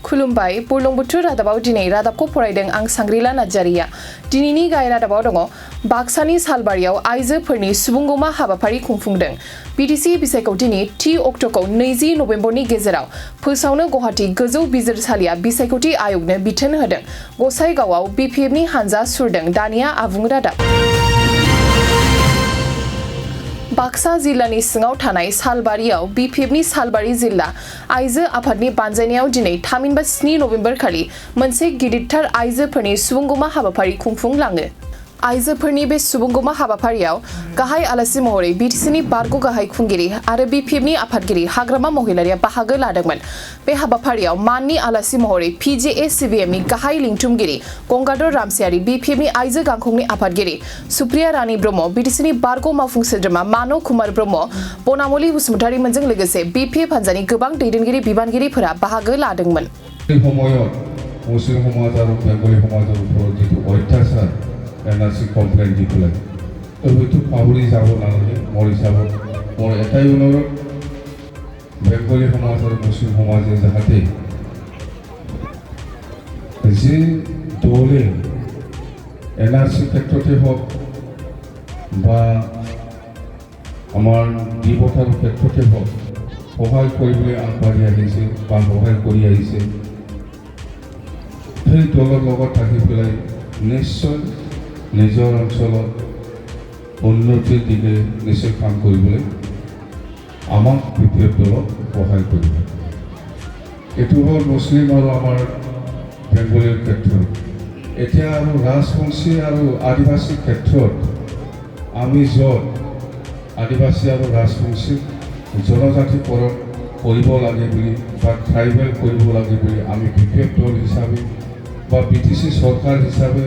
खुलुमबाय बुरलुंबुथुर रादाबाव दिनै रादाबखौ फरायदों आं सांग्रिला नार्जारिया दिनैनि गाहाय रादाबाव दङ बाक्सानि सालबारियाव आइजोफोरनि सुबुंगौमा हाबाफारि खुंफुंदों BTC बिसायख'थिनि 10 अक्ट'खौ 20 नबेम्बरनि गेजेराव फोसावनो गुवाहाटी गोजौ बिजिरसालिया बिसायख'थि आय'गनो बिथोन होदों गसाइगावआव BPFनि हानजा सुरदों दानिया आबुं रादाब बाक्सा जिल्लानि सिङाव थानाय सालबारियाव BPFनि सालबारि जिल्ला आइजो आफादनि बानजायनायाव दिनै थामहिनबा 7 नबेम्बर खालि मोनसे गिदिरथार आइजोफोरनि सुबुंगौमा हाबाफारि खुंफुंलाङो आइजोफोरनि बे सुबुंगौमा हाबाफारियाव गाहाय आलासि महरै BTCनि बारग' गाहाय खुंगिरि आरो BPFनि आफादगिरि हाग्रामा महिलारिया बाहागो लादोंमोन बे हाबाफारियाव माननि आलासि महरै PJA-CBMनि गाहाय लिंथुमगिरि गंगाधर रामसियारि BPFनि आइजो गांखंनि आफादगिरि सुप्रिया रानी ब्रह्म BTCनि बारग' मावफुं सोद्रोमा मानव कुमार ब्रह्म बनामलि बसुमतारिमोनजों लोगोसे BPF हानजानि गोबां दैदेनगिरि बिबानगिरिफोरा बाहागो लादोंमोन NRC complaint दिखलाय तो पाबुरी जाबो नालाय मरि जाबो मोर एटाइ अनुरोध बेंगली समाज और मुस्लिम समाज जाहाथे जे दले NRC क्षेत्रते हक बा आमार दिबतार क्षेत्रते हक सहाय करिबले आगबारि आहिसे बा सहाय करि आहिसे সেই দলৰ লগত থাকি পেলাই নিশ্চয় নিজৰ অঞ্চলত উন্নতিৰ দিশে নিশ্চয় কাম কৰিবলৈ আমাক BPF দলক সহায় কৰিব এইটো হ'ল মুছলিম আৰু আমাৰ বেংগলীৰ ক্ষেত্ৰত এতিয়া আৰু ৰাজবংশী আৰু আদিবাসী ক্ষেত্ৰত আমি য'ত আদিবাসী আৰু ৰাজবংশী জনজাতিকৰণ কৰিব লাগে বুলি বা ট্ৰাইবেল কৰিব লাগে বুলি আমি BPF দল হিচাপে বা BTC চৰকাৰ হিচাপে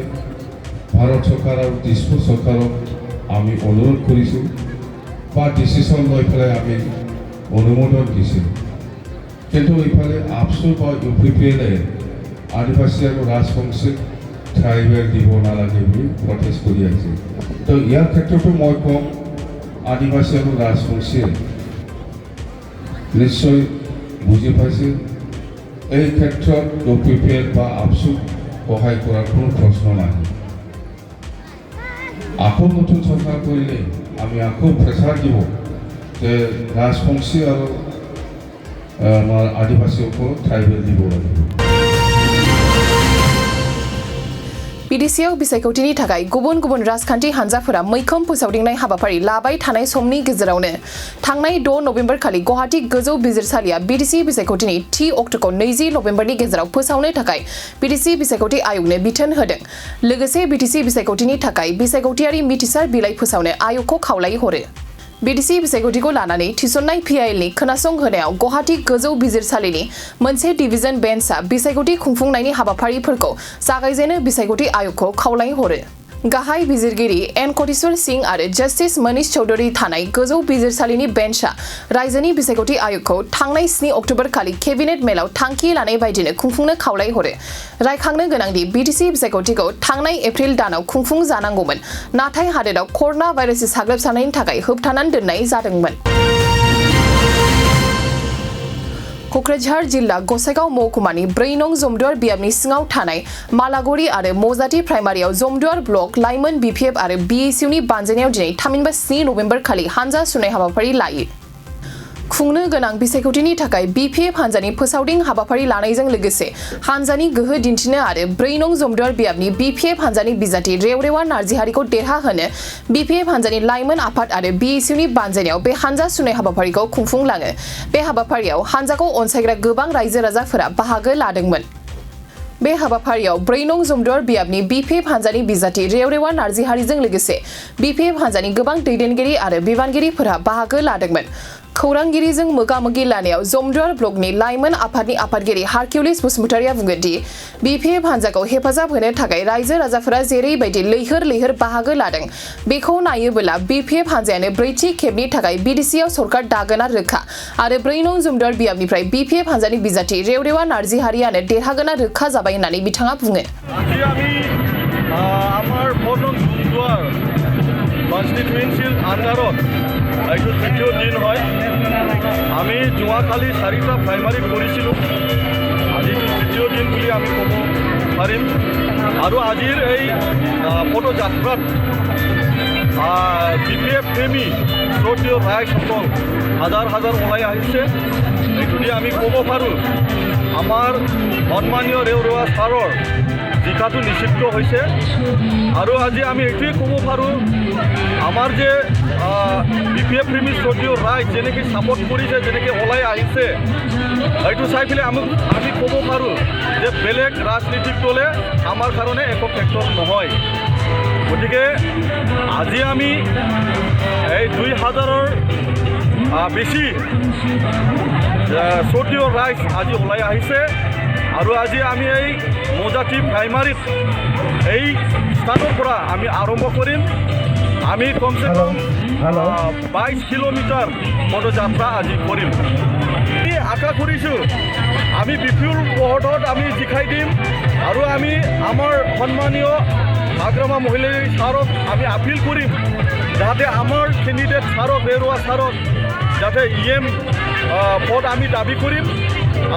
ভাৰত চৰকাৰ আৰু দিশপুৰ চৰকাৰক আমি অনুৰোধ কৰিছোঁ বা ডিচিশ্যন লৈ পেলাই আমি অনুমোদন দিছোঁ কিন্তু এইফালে আপচু বা UPPLে আদিবাসী আৰু ৰাজবংশীক ট্ৰাইবেল দিব নালাগে বুলি প্ৰটেষ্ট কৰি আহিছে তো ইয়াৰ ক্ষেত্ৰতো মই কম আদিবাসী আৰু ৰাজবংশীয়ে নিশ্চয় বুজি পাইছে এই ক্ষেত্ৰত UPPL বা আপচুক সহায় কৰাৰ কোনো প্ৰশ্ন নাই আকৌ নতুন চৰকাৰ কৰিলে আমি আকৌ প্ৰেছাৰ দিব যে ৰাজবংশী আৰু আমাৰ আদিবাসীসকলক ট্ৰাইবেল দিব লাগিব BTCआव बिसायख'थिनि थाखाय गुबुन गुबुन राजखान्थि हानजाफोरा मैखोम फोसावदिंनाय हाबाफारि लाबाय थानाय समनि गेजेरावनो थांनाय 6 नबेम्बर खालि गुवाहाटी गोजौ बिजिरसालिया BTC बिसायख'थिनि 10 अक्ट'खौ 20 नबेम्बरनि गेजेराव फोसावनो थाखाय BTC बिसायख'थि आय'गनो बिथोन होदों लोगोसे BTC बिसायख'थिनि थाखाय बिसायख'थियारि मिथिसार बिलाइ फोसावनो आय'गखौ खावलाय हरो BTC बिसायख'थिखौ लानानै थिसननाय PILनि खोनासंहोनायाव गुवाहाटी गोजौ बिजिरसालिनि मोनसे डिभिजन बेन्चआ बिसायख'थि खुंफुंनायनि हाबाफारिफोरखौ जागायजेनो बिसायख'थि आय'गखौ खावलाय हरो गाहाय बिजिरगिरि एन कटेश्वर सिंह आरो जस्टिस मनीष चौधरी थानाय गोजौ बिजिरसालिनि बेन्चआ रायजोनि बिसायख'थि आय'गखौ थांनाय 7 अक्ट'बर खालि केबिनेट मेलाव थांखि लानाय बायदिनो खुंफुंनो खावलाय हरो रायखांनो गोनांदि BTC बिसायख'थिखौ थांनाय एप्रिल दानाव खुंफुंजानांगौमोन नाथाय हादोराव कर'ना भाइरासनि साग्लोबसारनायनि थाखाय होबथानानै दोननाय जादोंमोन क'क्राझार जिल्ला गसाइगाव महकुमानि 4 नं जमदुवार बियाबनि सिङाव थानाय मालागुरि आरो मजाति प्राइमारियाव जमदुवार ब्लक लाइमोन BPF आरो BACUनि बानजायनायाव दिनै थामहिनबा 7 नबेम्बर खालि हानजा सुनाय हाबाफारि लायो खुंनो गोनां बिसायख'थिनि थाखाय BPF हानजानि फोसावदिं हाबाफारि लानायजों लोगोसे हानजानि गोहो दिन्थिनो आरो 4 नं जमदुवार बियाबनि BPF हानजानि बिजाथि रेवरेवा नार्जिहारिखौ देरहाहोनो BPF हानजानि लाइमोन आफाद आरो BACUनि बानजायनायाव बे हानजा सुनाय हाबाफारिखौ खुंफुंलाङो बे हाबाफारियाव हानजाखौ अनसायग्रा गोबां रायजो राजाफोरा बाहागो लादोंमोन बे हाबाफारियाव 4 नं जमदुवार बियाबनि BPF हानजानि बिजाथि रेवरेवा नार्जिहारिजों लोगोसे BPF हानजानि गोबां दैदेनगिरि आरो बिबानगिरिफोरा बाहागो लादोंमोन खौरांगिरिजों मोगा-मोगि लानायाव जमदुवार ब्लकनि लाइमोन आफादनि आफादगिरि हारकिउलिस बसुमतारिया बुंदि BPF हानजाखौ हेफाजाब होनो थाखाय रायजो राजाफोरा जेरैबायदि लैहोर लैहोर बाहागो लादों बेखौ नायोबोला BPF हानजायानो 4थि खेबनि थाखाय BTCआव सरकार दागोना रोखा आरो 4 नं जमदुवार बियाबनिफ्राय BPF हानजानि बिजाथि रेवरेवा नार्जिहारियानो देरहागोना रोखा जाबाय होननानै बिथाङा बुङो কনস্টিটুৱেঞ্চিৰ আণ্ডাৰত এইটো তৃতীয় দিন হয় আমি যোৱাকালি 4টা প্ৰাইমাৰী কৰিছিলোঁ আজি তৃতীয় তৃতীয় দিন বুলি আমি ক'ব পাৰিম আৰু আজিৰ এই পদযাত্ৰাত BPF প্ৰেমী শ্ৰদ্ধেয় ৰাইজসকল হাজাৰ হাজাৰ ওলাই আহিছে এইটোদি আমি ক'ব পাৰোঁ আমাৰ সন্মানীয় ৰেউৰৱা ছাৰৰ জিকাটো নিষিদ্ধ হৈছে আৰু আজি আমি এইটোৱে ক'ব পাৰোঁ আমাৰ যে BPF প্ৰেমী শ্ৰদ্ধেয় ৰাইজ যেনেকৈ ছাপোৰ্ট কৰিছে যেনেকৈ ওলাই আহিছে এইটো চাই পেলাই আমি ক'ব পাৰোঁ যে বেলেগ ৰাজনীতিক দলে আমাৰ কাৰণে একো ফেক্টৰ নহয় গতিকে আজি আমি এই 2000ৰ বেছি শ্ৰদ্ধেয় ৰাইজ আজি ওলাই আহিছে আৰু আজি আমি এই মৌজাটি প্ৰাইমাৰীত এই স্থানৰ পৰা আমি আৰম্ভ কৰিম আমি কমচে কম 22 কিলোমিটাৰ পদযাত্ৰা আজি কৰিম আমি আশা কৰিছোঁ আমি বিপুল ভোটত আমি জিকাই দিম আৰু আমি আমাৰ সন্মানীয় আগ্ৰামা মহিলা ছাৰক আমি আপিল কৰিম যাতে আমাৰ কেণ্ডিডেট ছাৰক ৰেউৰৱা ছাৰক যাতে EM পদ আমি দাবী কৰিম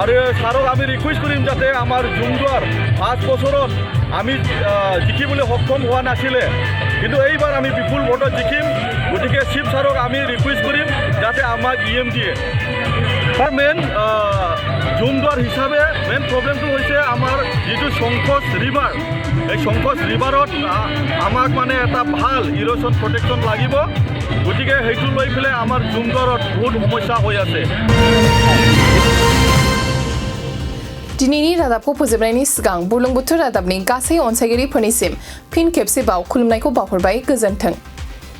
আৰু ছাৰক আমি ৰিকুৱেষ্ট কৰিম যাতে আমাৰ জুমদুৱাৰ 5 বছৰত আমি জিকিবলৈ সক্ষম হোৱা নাছিলে কিন্তু এইবাৰ আমি বিপুল ভোটত জিকিম গতিকে শিৱ ছাৰক আমি ৰিকুৱেষ্ট কৰিম যাতে আমাক EM দিয়ে তাৰ মেইন জুমদুৱাৰ হিচাপে মেইন প্ৰব্লেমটো হৈছে আমাৰ যিটো সংকোচ ৰিভাৰ এই সংকোচ ৰিভাৰত আমাক মানে এটা ভাল ইৰোশ্যন প্ৰটেকশ্যন লাগিব গতিকে সেইটো লৈ পেলাই আমাৰ জুমদুৱাৰত বহুত সমস্যা হৈ আছে दिनैनि रादाबखौ फोजोबनायनि सिगां बुरलुंबुथुर रादाबनि गासै अनसायगिरिफोरनिसिम फिन खेबसेबाव खुलुमनायखौ बावहरबाय गोजोन्थों